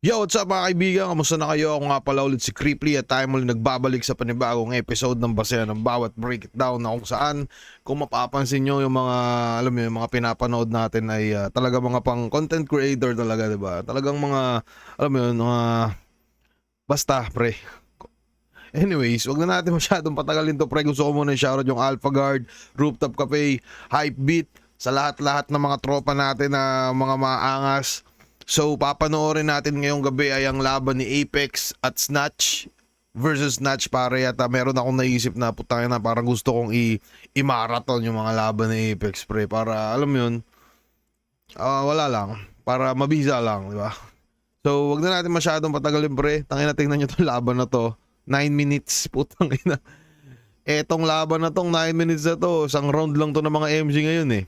Yo, what's up mga kaibigan? Kamusta na kayo? Ako nga pala ulit si Creeply at tayo muli nagbabalik sa panibagong episode ng basehan ng bawat breakdown na kung saan kung mapapansin nyo yung mga, alam mo yung mga pinapanood natin ay talaga mga pang content creator talaga, diba? Talagang mga, alam mo yun, mga basta pre. Anyways, wag na natin masyadong patagalin to pre. Gusto ko muna i-shoutout yung Alpha Guard, Rooftop Cafe, Hypebeat, sa lahat-lahat ng mga tropa natin na mga maangas. So, papanoorin natin ngayong gabi ay ang laban ni Apex at Snatch versus Snatch pare. At meron akong naisip na putangin na parang gusto kong i-marathon yung mga laban ni Apex pre. Para alam mo yun, wala lang. Para mabisa lang, di ba? So, wag na natin masyadong patagalin pre. Tangina, tingnan nyo itong laban na to. 9 minutes, putang ina. Etong laban na tong 9 minutes na to, isang round lang to ng mga MG ngayon eh.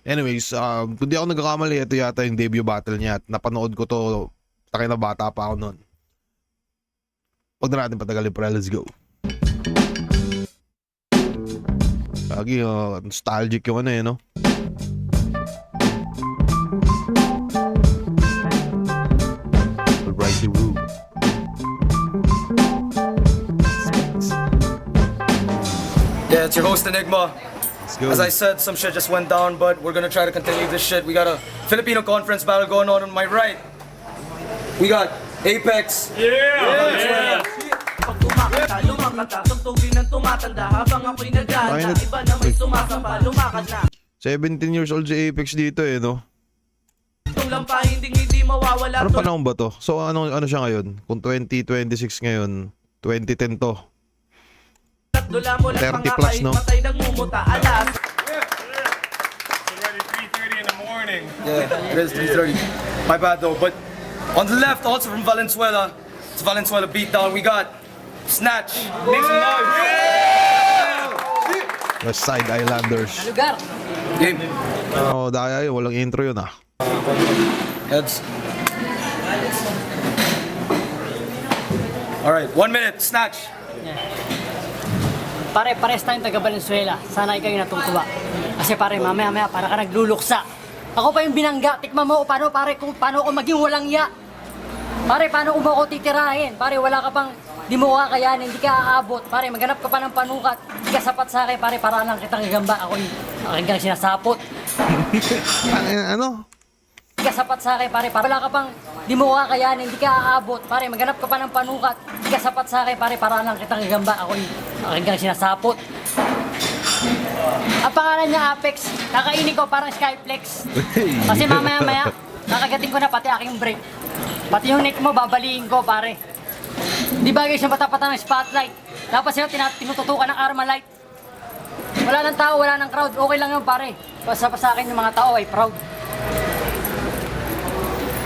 Anyways, kung di ako nagkakamali, ito yata yung debut battle niya at napanood ko to, takay na bata pa ako noon. Huwag na natin patagalin pre, let's go. Lagi, nostalgic yung ano eh, no? Right the room. Yeah, it's your host Enigma. Go. As I said, some shit just went down, but we're gonna try to continue this shit. We got a Filipino conference battle going on my right. We got Apex. Yeah! Pag kumakanta, lumakanta, tugtugin ng tumatanda. Habang ako'y nagdaan, iba na may sumasamba, lumakad na. 17 years old si Apex dito eh, no? Itong lampa, hindi mawawala. Anong panahon ba to? So ano siya ngayon? Kung 2026 ngayon, 2010 to. 30 plus, no? Matay nagmumuta, alas. Already 3:30 in the morning. Yeah, it is 3:30. My bad though, but on the left, also from Valenzuela, it's Valenzuela beatdown. We got Snatch. Make some noise. West Side Islanders. Game. Oh, dahil walang intro yun ah. Heads. All right, 1 minute. Snatch. Pare-pares tayong taga Valenzuela. Sana ikaw yung natutuwa. Kasi pare, mamaya-maya para ka nagluluksa. Ako pa yung binangga. Tikman mo paano pare kung paano ako maging walang ya. Pare, paano mo ako titirahin? Pare, wala ka pang di mo kakayanin, hindi ka aabot. Pare, maghanap ka pa ng panukat. Hindi ka sapat sa akin, pare, para lang kitang gagamba. Ako yung aking sinasapot. Ano? Hindi ka sapat sa akin, pare, para wala ka pang di mo kakayanin, hindi ka aabot. Pare, maghanap ka pa ng panukat. Hindi ka sapat sa akin, pare, para lang kitang gagamba. Ako yung aking sinasapot. Ang pangalan niya Apex, kakainin ko parang Skyflex. Kasi mamaya-maya, nakagating ko na pati aking brake. Pati yung neck mo, babaliin ko, pare. Di bagay siya patapatan ng spotlight. Dapat sila tinututukan ng Armalite. Wala ng tao, wala ng crowd. Okay lang yun, pare. Basta pa sa akin yung mga tao ay proud.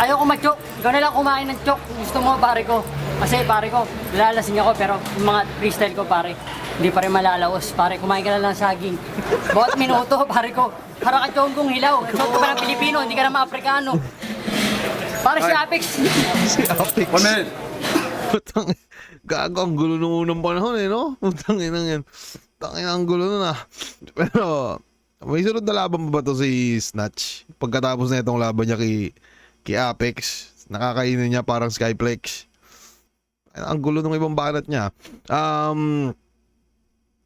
Ayoko mag-choke. Ikaw na lang kumain ng choke. Gusto mo, pare ko. Kasi, pare ko, lalalasing ako, pero yung mga freestyle ko, pare, hindi pa rin malalaos. Pare, kumain ka na lang saging. Bawat minuto, pare ko, para ka chonggong hilaw. Nagsuot ka pa ng Pilipino, hindi ka naman Afrikano. Pare si Apex. Si Apex. 1 minute. Putang, gago, ang gulo nung unang panahon eh, no? Putang ina yan. Tangin ang gulo nun ah. Pero, may sunod na laban ba to si Snatch? Pagkatapos na itong laban niya kay Apex, nakakainin niya parang Skyflex. Ang gulo ng ibang banat niya.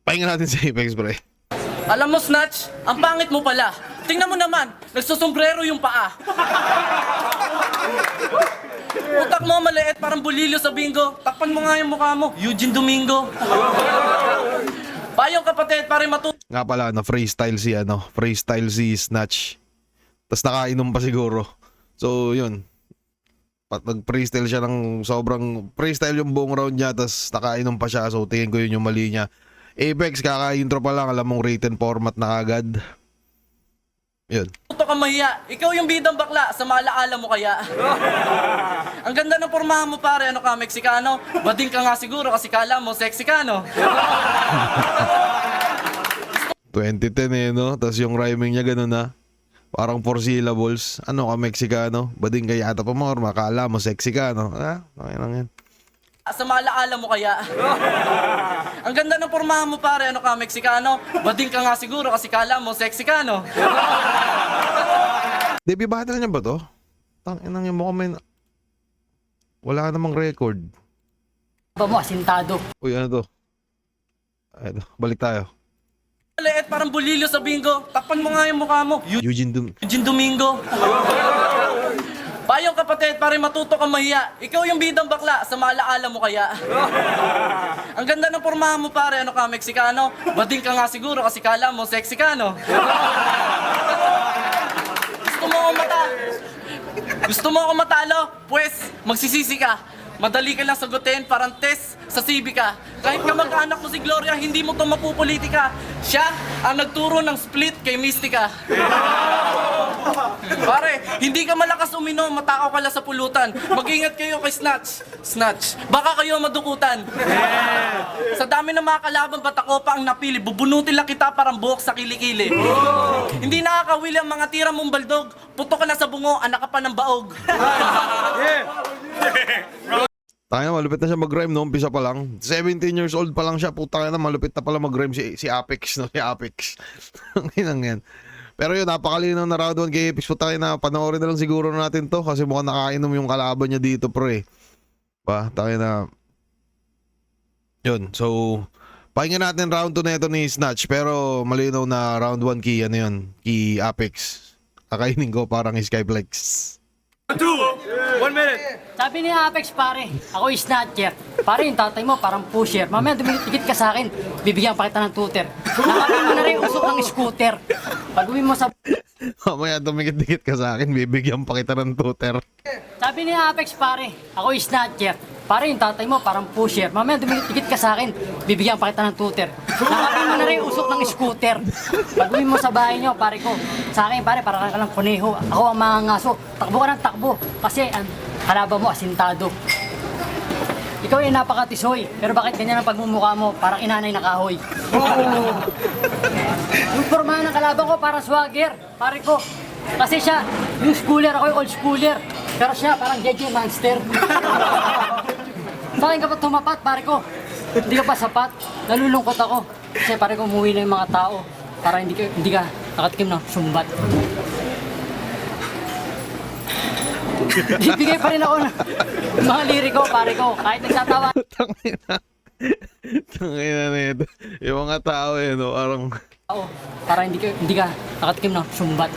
Pahinga natin si Apex, pre. Alam mo, Snatch, ang pangit mo pala. Tingnan mo naman, nagsusombrero yung paa. Utak mo maliit, parang bulilyo sa bingo. Takpan mo nga yung mukha mo, Eugene Domingo. Payong kapatid, pare Nga pala, freestyle si Snatch. Tapos nakainom pa siguro. So, yun. Nag-freestyle siya ng sobrang freestyle yung buong round niya, tapos nakainom pa siya. So, tingin ko yun yung mali niya. Apex, kaka-intro pa lang, alam mong written format na agad. Yun. Puto ka mahiya. Ikaw yung bidang bakla, sa malaala mo kaya. Ang ganda ng pormahan mo pare, ano ka, Meksikano? Bading ka nga siguro kasi kala mo, sexy ka, no? 2010 eh, no? Tapos yung rhyming niya ganun na. Parang 4 syllables. Ano ka, Meksikano? Bading ka yata pa more, makala mo, sexy ka, no? Okay lang yan. Sa malaala mo kaya. Ang ganda ng pormahan mo pare, ano ka, Meksikano? Bading ka nga siguro kasi kala mo, sexy ka, no? Debut battle niya ba to? Tangin nang yung mukhang may... Wala namang record. Ba mo, asintado. Uy, ano to? Ay, ito. Balik tayo. Leet, parang bulilyo sa bingo. Takpan mo nga yung mukha mo. Eugene Domingo. Payong kapatid, pare matuto kang mahiya. Ikaw yung bidang bakla, sa maalaala mo kaya. Ang ganda ng pormahan mo pare, ano ka, Meksikano? Bading ka nga siguro kasi kala mo sexy ka, no? Gusto mo ako matalo? Pues, magsisisi ka. Madali ka lang sagutin, parang test sa Civica. Kahit kamag-anak mo si Gloria, hindi mo to mapupolitika. Siya ang nagturo ng split kay Mystica. Pare, hindi ka malakas uminom, matakaw ka lang sa pulutan. Mag-ingat kayo kay Snatch. Baka kayo madukutan. Sa dami ng mga kalaban, ba't ako pa ang napili? Bubunutin lang kita parang buhok sa kilikili. Hindi nakakawili ang mga tira mong baldog. Puto ka na sa bungo, anak ka pa ng baog. Tayo, malupit na siya mag-rhyme no, umpisa pa lang. 17 years old pa lang siya, puta na, malupit na pala mag-rhyme si Apex, no? Si Apex. Ang inang yan. Pero yun, napakalinaw na round 1 kay Apex. Puta na, panoorin na lang siguro natin to kasi mukhang nakainom yung kalaban niya dito, pre. Pa, tayo na. Yun, so, pakinggan natin round 2 na ito ni Snatch, pero malinaw na round 1 key, ano yun, key Apex. Kakainin ko parang Skyflex. 2, 1 minute. Sabi ni Apex pare, ako yung snatcher. Pare yung tatay mo parang pusher. Mamaya dumikit ka sa akin, bibigyan pa kita ng tutor. Nakapin mo na rin usok ng scooter. Pag uwi mo sa... Mamaya dumikit-dikit ka sa akin, bibigyan pa kita ng tutor. Sabi ni Apex pare, ako yung snatcher. Pare yung tatay mo parang pusher. Mamaya dumikit ka sa akin, bibigyan pa kita ng tutor. Nakapin mo na rin usok ng scooter. Pag uwi mo sa bahay nyo, pare ko, sa akin pare, para ka lang kuneho. Ako ang mga ngaso, takbo ka ng takbo. Kasi ang kalaban mo, asintado. Ikaw yung napakatisoy, pero bakit ganyan ang pagmumukha mo? Parang inanay na kahoy. Yung pormahan ng kalaban ko, parang swagger, pare ko. Kasi siya, yung schooler, ako yung old schooler. Pero siya, parang JJ Monster. Sa akin ka pa tumapat, pare ko. Hindi ka pa sapat, nalulungkot ako. Kasi pare ko, umuwi na yung mga tao. Para hindi ka nakatikim ng sumbat. Bibigay pa rin ako ng mga liriko, pare ko. Kahit nagsatawa. Tangina na ito. Yung mga tao no, parang... Para hindi ka nakatikim ng sumbat.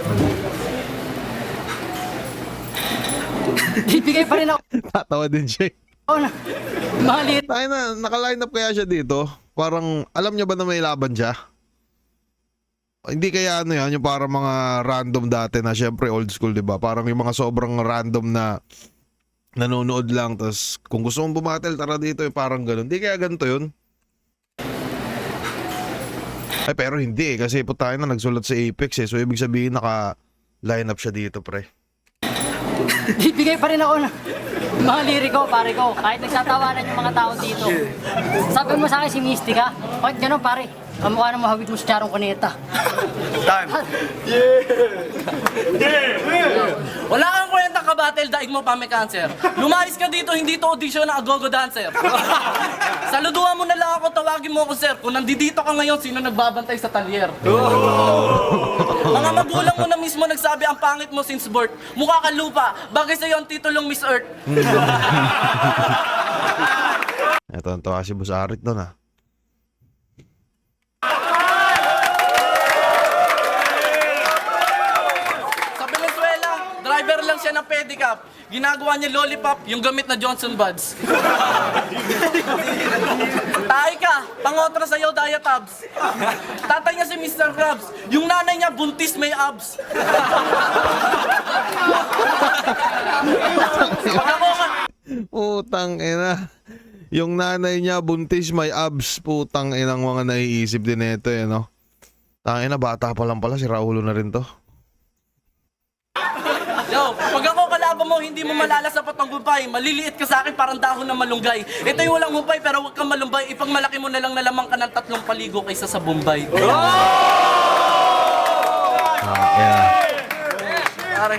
Bibigay pa rin ako Tatawa din siya. ng mga liriko. Tayo na, naka-line up kaya siya dito? Parang, alam niya ba na may laban siya? Hindi kaya ano yan, yung parang mga random dati na syempre old school, di ba? Parang yung mga sobrang random na nanonood lang, tas kung gusto mong bumatel, tara dito, yung parang ganun. Hindi kaya ganito yun? Ay, pero hindi eh, kasi po tayo na nagsulat sa Apex eh. So, ibig sabihin, naka-line up siya dito, pre. Bibigay pa rin ako ng mga liriko, pare ko. Kahit nagsatawanan yung mga tao dito. Sabi mo sa akin si Mystica, bakit gano'n pare? Kamukha na mahawig mo si Charong Cuneta. Time. Wala kang kwenta ka battle, daig mo pa may cancer. Lumayas ka dito, hindi to audition na agogo dancer. Saluduhan mo na lang ako, tawagin mo ako sir. Kung nandito ka ngayon, sino nagbabantay sa talyer? Mga magulang mo na mismo nagsabi ang pangit mo since birth. Mukha ka lupa, bagay sa'yo ang titulong Miss Earth. Ito, ang tawa si Boss Arit doon ah. Sa Venezuela, driver lang siya ng pedicab. Ginagawa niya lollipop, yung gamit na Johnson Buds. Tayo ka, pangotra sa'yo, diatabs. Tatay niya si Mr. Krabs. Yung nanay niya, buntis may abs. Pag ako nga, Putang ina. Yung nanay niya, buntis, may abs. Putang inang mga naiisip din ito eh, no? Tangina, bata pa lang pala, si Raulo na rin to. yo, pag ako kalaban mo, hindi mo malalas sa patanggumpay. Maliliit ka sa akin parang dahon na malunggay. Ito yung walang humpay pero huwag kang malumbay. Ipagmalaki mo na lang na lamang ka ng 3 paligo kaysa sa Bombay. Yeah. Pare,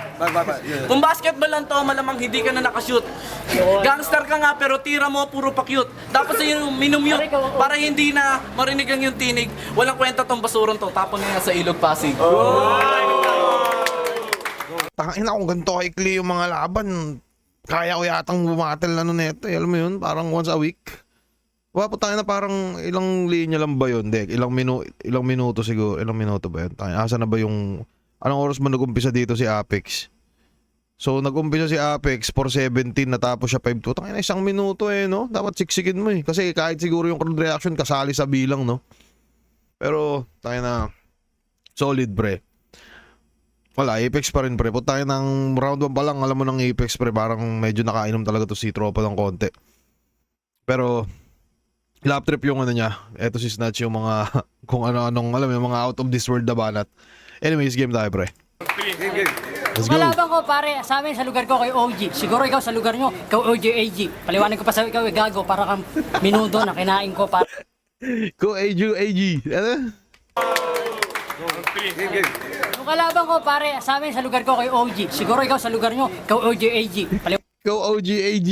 kung basketball lang to, malamang hindi ka na nakashoot. Gangster ka nga pero tira mo puro pa-cute. Dapat sa yung minumute para hindi na marinig ang yung tinig. Walang kwenta tong basurong to, tapon nga sa ilog Pasig. Tangina, kung ganito kaikli yung mga laban, kaya ko yatang bumatel na neto. Alam mo yun, parang once a week. Wapo tayo na parang ilang linya lang ba yun? Dek, ilang minuto siguro. Ilang minuto ba yun? Asa na ba yung... Anong oras ba nag-umpisa dito si Apex? So, nag-umpisa si Apex 4:17 natapos siya 5:2. Tangina, isang minuto no? Dapat siksikin mo Kasi kahit siguro yung crowd reaction kasali sa bilang, no? Pero, tangina, solid, pre. Wala, Apex pa rin, pre. Tayo ng round 1 pa lang, alam mo ng Apex, pre. Parang medyo nakainom talaga to si Tropa ng konti. Pero, lap trip yung ano niya. Eto si Snatch yung mga, kung ano-anong, alam mo, yung mga out of this world na banat. Anyways, game tayo, pre. Let's go. Kalaban ko pare, sa amin sa lugar ko kay OG. Siguro ikaw sa lugar nyo, ikaw OG AG. Paliwanag ko pa sa ikaw, gago, para kang minudo na kinain ko para. Go AG. Ano? Yung kalaban ko pare, sa amin sa lugar ko kay OG. Siguro ikaw sa lugar nyo, ikaw OG AG. Go OG AG.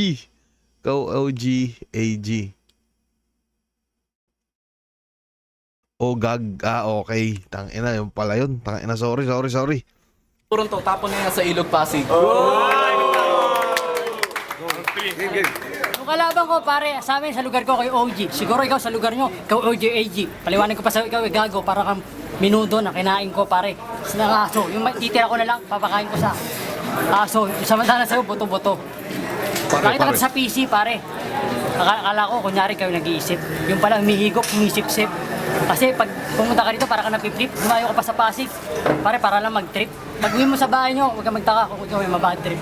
Go OG AG. O gag, okay. Tangina, yung pala yun. Tangina, sorry. Toronto, tapon na yan sa Ilog Pasig. Yung kalaban ko pare, sa amin sa lugar ko kay OG. Siguro ikaw sa lugar nyo, ikaw OG AG. Paliwanag ko pa sa ikaw, gago, para kang minudo na kinain ko pare. Sa aso, yung titira ko na lang, papakain ko sa aso. Yung samantala sa'yo, buto-buto. Nakita ka sa PC pare. Akala ko, kunyari kayo nag-iisip. Yung pala, humihigop, humisip-sip. Kasi pag pumunta ka dito, para ka napiplip, lumayo ka pa sa Pasig. Pare, para lang mag-trip. Pag uwi mo sa bahay nyo, huwag ka magtaka kung ikaw may mabad trip.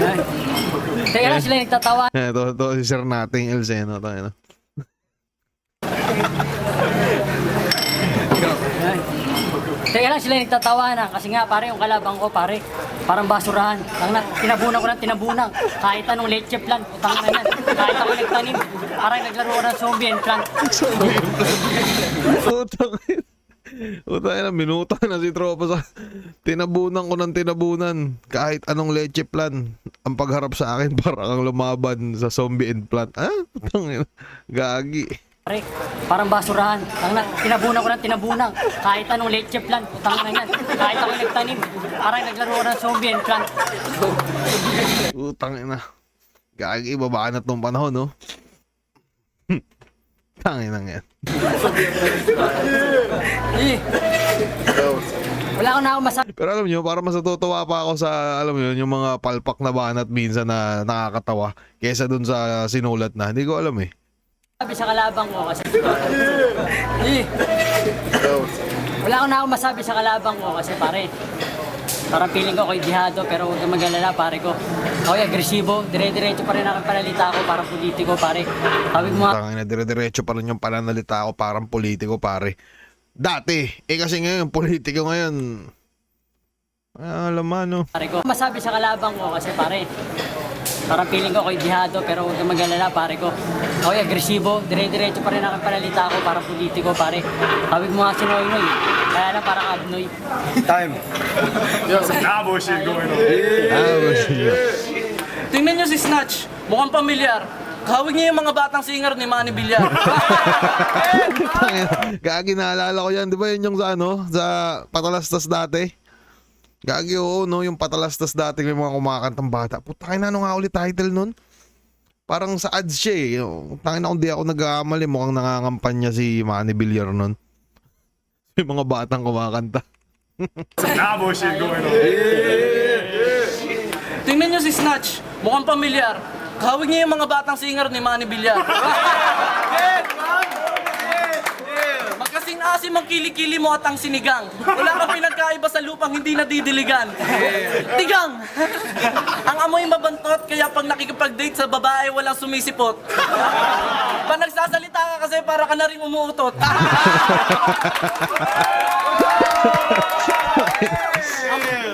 Ay. Kaya lang sila nagtatawa. Ito si Sir Nating El Seno. Tayo na. Ay. Kaya lang sila nagtatawanan kasi nga pare yung kalabang ko pare parang basurahan. Tinabunan ko ng tinabunan. Kahit anong leche plan, utang na yan. Kahit ako nagtanim, parang naglaro ko ng zombie and plant. Utang na, minuta na si Tropa sa tinabunan ko ng tinabunan. Kahit anong leche plan, ang pagharap sa akin para kang lumaban sa zombie and plant. Utang na, gagi. Pare, parang basurahan. Tinabunan ko ng tinabunan. Kahit anong leche plan, utang na yan. Kahit ako nagtanim, parang naglaro ko ng zombie and plant. Utang na. Gagi, babaan na tong panahon, no? Tangin na yan. Wala ko na ako masabi. Pero alam nyo, para mas natutuwa pa ako sa, alam mo yun, yung mga palpak na banat minsan na nakakatawa kesa dun sa sinulat na. Hindi ko alam Sa kalabang ko kasi wala ko na ako masabi sa kalabang ko kasi pare parang feeling ko ako'y jihado pero huwag kang mag-alala pare ko ako'y agresibo, dire-diretso pa rin ang panalita ko parang politiko pare tawag mo Tangina, dire-diretso pa rin yung pananalita ko parang politiko pare. Dati, kasi ngayon, politiko ngayon alam mo, no? pare ko masabi sa kalabang ko kasi pare parang feeling ko ako'y jihado pero huwag kang mag-alala pare ko ako'y agresibo, dire-diretso pa rin ang panalita ko parang politiko pare tawag mo nga si Noy kaya lang parang abnoy. Time. Nabo shit going on. Tingnan nyo si Snatch, mukhang pamilyar. Kahawig niya yung mga batang singer ni Manny Villar. Gagi, naalala ko yan. Di ba yun yung sa sa Patalastas dati? Gagi, oo, no? Yung Patalastas dati may mga kumakantang bata. Putangin na, ano nga ulit title nun? Parang sa ads siya Tangin na kung di ako nag-aamali, mukhang nangangampanya si Manny Villar nun. Yung mga batang kumakanta. Nabo shit going on. Tingnan nyo si Snatch, mukhang pamilyar. Kahawig niya yung mga batang singer ni Manny Villar. Magkasing asim ang kilikili mo at ang sinigang. Wala kang pinagkaiba sa lupang hindi nadidiligan. Tigang! Ang amoy mabantot, kaya pag nakikipag-date sa babae, walang sumisipot. Pag nagsasalita ka kasi para ka na rin umuutot.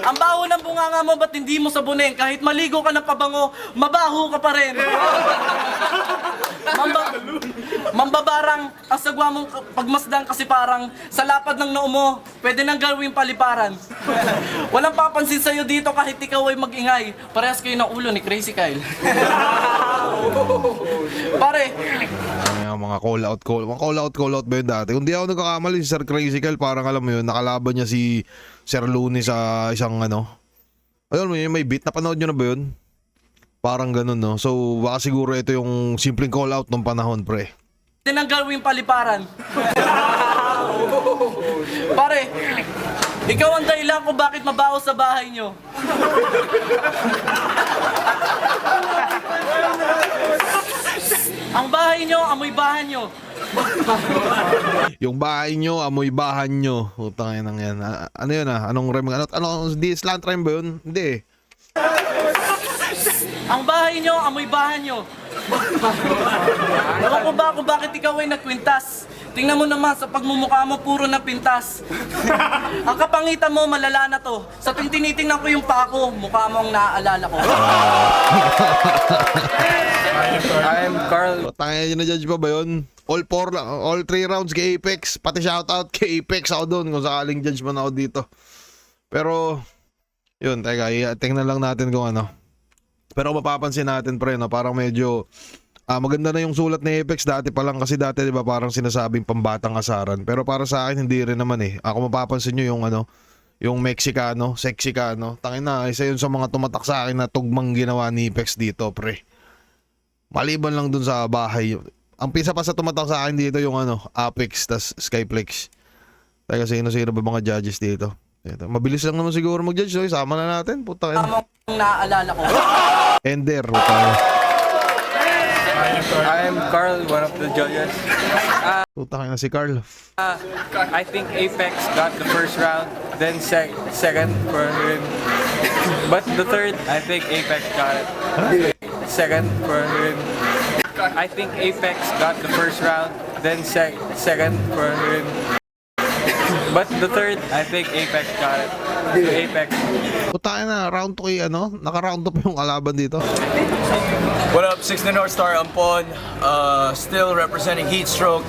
Ang baho ng bunganga mo, ba't hindi mo sabunin? Kahit maligo ka ng pabango, mabaho ka pa rin. Mambabarang ang sagwa mong pagmasdan kasi parang sa lapad ng noo mo, pwede nang gawing paliparan. Walang papansin sa'yo dito kahit ikaw ay mag-ingay. Parehas kayo ng ulo ni Crazy Kyle. Pare, Mga call out ba yun dati? Kung di ako nagkakamali, si Sir Crazy Kyle, parang alam mo yun, nakalaban niya si Sir Looney sa isang Ayun, may beat. Napanood nyo na ba yun? Parang ganun, no? So, baka siguro ito yung simpleng call out ng panahon, pre. Din ang gawing paliparan. Pare, ikaw ang dahilan kung bakit mabaho sa bahay nyo. Ang bahay nyo, amoy bahan nyo. Yung bahay nyo, amoy bahan nyo. Utang yan yan. Ano yun Anong rhyme? Di slant rhyme ba yun? Hindi eh. Ang bahay nyo, amoy bahan nyo. Ewan ko ba kung bakit ikaw ay nagkwintas. Tingnan mo naman sa pagmumukha mo, puro na pintas. Ang kapangitan mo, malala na to. Sa tuwing tinitingnan ko yung pako, mukha mo ang naaalala ko. I'm Carl. Tangina nyo na judge pa ba yun? All 3 rounds kay Apex. Pati shoutout kay Apex ako doon kung sakaling judge man ako dito. Pero, yun, teka, tingnan lang natin kung ano. Pero mapapansin natin pre, no, parang medyo maganda na yung sulat ni Apex dati pa lang kasi dati 'di ba parang sinasabing pambatang asaran. Pero para sa akin hindi rin naman eh. Ako mapapansin niyo yung ano, yung Mexicano, Sexicano. Tangin na, isa yun sa mga tumatak sa akin na tugmang ginawa ni Apex dito, pre. Maliban lang dun sa bahay. Ang pisa pa sa tumatak sa akin dito yung ano, Apex tas Skyplex. Teka, sino ba mga judges dito? Ito. Mabilis lang naman siguro mag-judge, so isama na natin. Puta Mukha mo ang naaalala ko. Ender, puta. I'm Carl, one of the judges. Puta na si Carl. I think Apex got the first round, then second for him. But the third, I think Apex got it. Second for him. I think Apex got the first round, then second for him. But the third, I think Apex got it. Apex. Puta na, round 2 ano? Naka-round 2 pa yung kalaban dito. What up, 6 the North Star, I'm Pon. Still representing Heatstroke.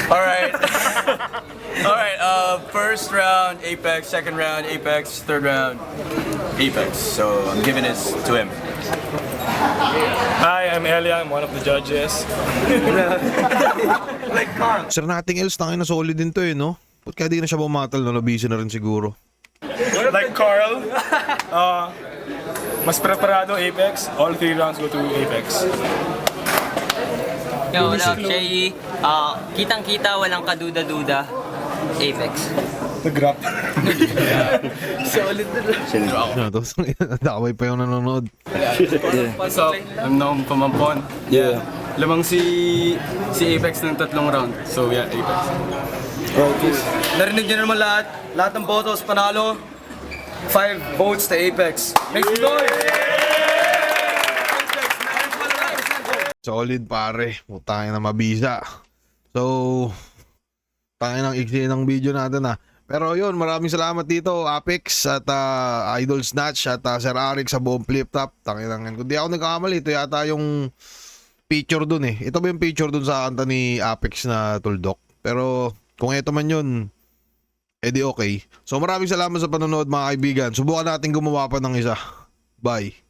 Alright. Alright, first round, Apex. Second round, Apex. Third round, Apex. So I'm giving this to him. Hi, I'm Elia. I'm one of the judges. Sir nating else, tangin na solid din to eh, no? Ba't kaya di na siya bumatal, no? Nabisi na rin siguro. Like Carl, mas preparado Apex. All 3 rounds go to Apex. Yo, what up, Shay? Kitang-kita, walang kaduda-duda. Apex. Nag-rap. Ano to? Damay pa yung nanonood. What's up? I'm Noam Pamampon. Yeah. Lamang si Apex ng 3 round. So yeah, Apex. Narinig niyo naman lahat ng botos panalo. 5 votes to Apex. Make some noise! Solid pare. Putangin na mabisa. So, tangin ng iksi ng video natin Pero yun, maraming salamat dito Apex at Idol Snatch at Sir Arik sa buong flip top. Tangin ng kung di ako nagkakamali, ito yata yung picture dun eh. Ito ba yung picture dun sa kanta ni Apex na Tuldok? Pero kung ito man yun, edi okay. So maraming salamat sa panonood mga kaibigan. Subukan natin gumawa pa ng isa. Bye.